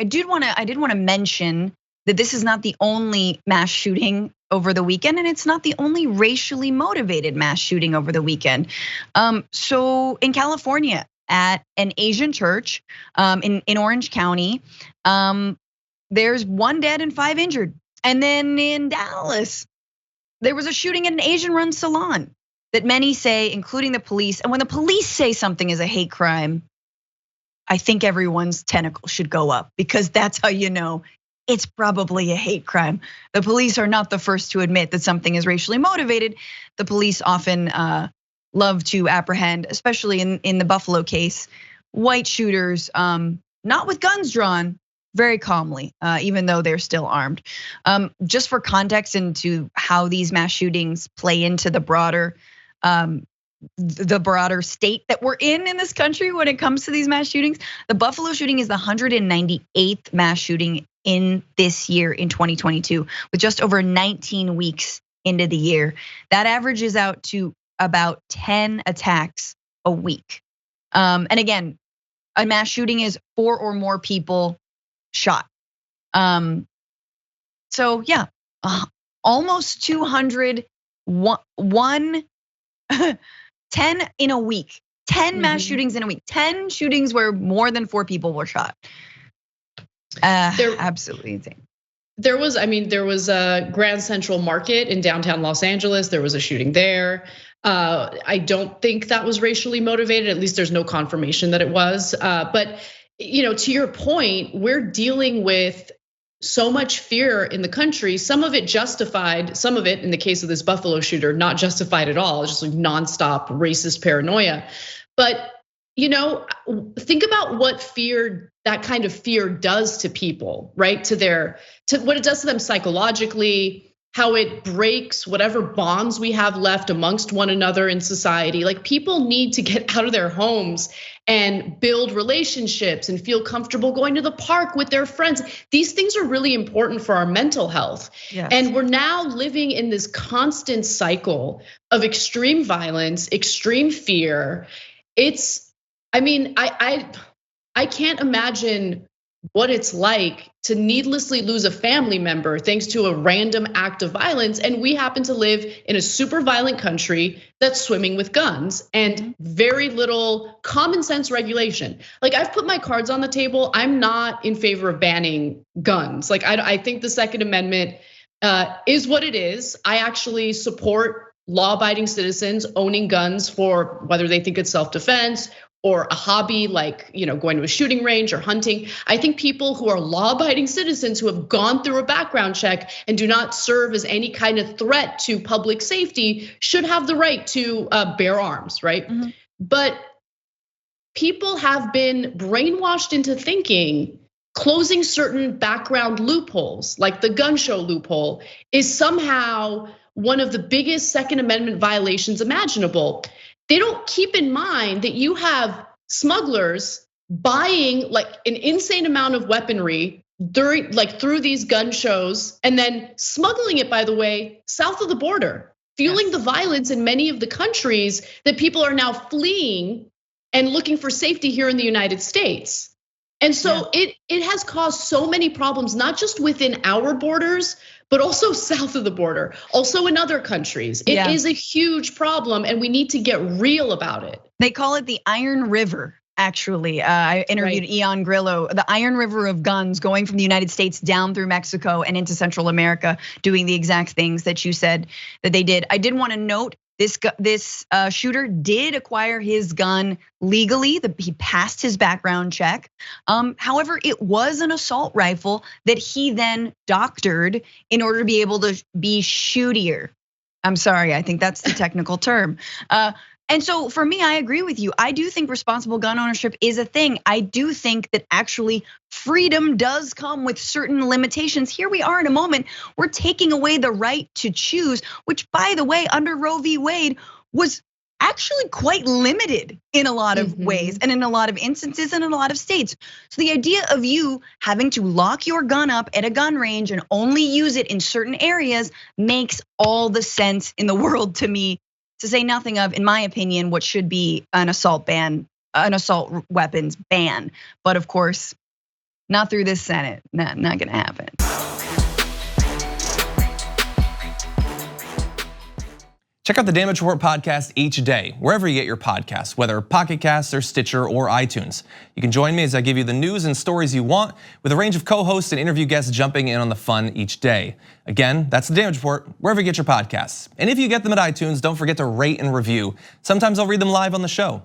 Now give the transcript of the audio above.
did want to mention that this is not the only mass shooting over the weekend, and it's not the only racially motivated mass shooting over the weekend. So in California, at an Asian church in Orange County, there's 1 dead and 5 injured. And then in Dallas, there was a shooting at an Asian-run salon that many say, including the police. And when the police say something is a hate crime, I think everyone's tentacle should go up, because that's how you know it's probably a hate crime. The police are not the first to admit that something is racially motivated. The police often love to apprehend, especially in the Buffalo case, white shooters, not with guns drawn, very calmly, even though they're still armed. Just for context into how these mass shootings play into the broader state that we're in this country when it comes to these mass shootings. The Buffalo shooting is the 198th mass shooting in this year, in 2022, with just over 19 weeks into the year. That averages out to about 10 attacks a week. And again, a mass shooting is 4 or more people shot. So yeah, almost 200, 10 in a week, 10 mass shootings in a week, 10 shootings where more than 4 people were shot. Absolutely insane. There was a Grand Central Market in downtown Los Angeles. There was a shooting there. I don't think that was racially motivated. At least there's no confirmation that it was. But to your point, we're dealing with so much fear in the country. Some of it justified, some of it, in the case of this Buffalo shooter, not justified at all. Just like nonstop racist paranoia. But think about what that kind of fear does to people, right? To what it does to them psychologically, how it breaks whatever bonds we have left amongst one another in society. Like, people need to get out of their homes and build relationships and feel comfortable going to the park with their friends. These things are really important for our mental health. Yes. And we're now living in this constant cycle of extreme violence, extreme fear. I can't imagine what it's like to needlessly lose a family member thanks to a random act of violence. And we happen to live in a super violent country that's swimming with guns and very little common sense regulation. Like, I've put my cards on the table. I'm not in favor of banning guns. Like, I think the Second Amendment is what it is. I actually support law-abiding citizens owning guns for whether they think it's self-defense or a hobby, like going to a shooting range or hunting. I think people who are law-abiding citizens who have gone through a background check and do not serve as any kind of threat to public safety should have the right to bear arms, right? Mm-hmm. But people have been brainwashed into thinking closing certain background loopholes, like the gun show loophole, is somehow one of the biggest Second Amendment violations imaginable. They don't keep in mind that you have smugglers buying like an insane amount of weaponry through these gun shows, and then smuggling it, by the way, south of the border, fueling the violence in many of the countries that people are now fleeing and looking for safety here in the United States. And so it has caused so many problems, not just within our borders, but also south of the border, also in other countries. It is a huge problem, and we need to get real about it. They call it the Iron River, actually. I interviewed Ian Grillo, the Iron River of guns going from the United States down through Mexico and into Central America, doing the exact things that you said that they did. I did want to note, this shooter did acquire his gun legally. He passed his background check. However, it was an assault rifle that he then doctored in order to be able to be shootier. I'm sorry, I think that's the technical term. And so for me, I agree with you. I do think responsible gun ownership is a thing. I do think that actually freedom does come with certain limitations. Here we are in a moment, we're taking away the right to choose, which, by the way, under Roe v. Wade was actually quite limited in a lot of ways and in a lot of instances and in a lot of states. So the idea of you having to lock your gun up at a gun range and only use it in certain areas makes all the sense in the world to me, to say nothing of, in my opinion, what should be an assault ban, an assault weapons ban. But of course, Not through this Senate. Not gonna happen. Check out the Damage Report podcast each day, wherever you get your podcasts, whether Pocket Casts or Stitcher or iTunes. You can join me as I give you the news and stories you want, with a range of co-hosts and interview guests jumping in on the fun each day. Again, that's the Damage Report, wherever you get your podcasts. And if you get them at iTunes, don't forget to rate and review. Sometimes I'll read them live on the show.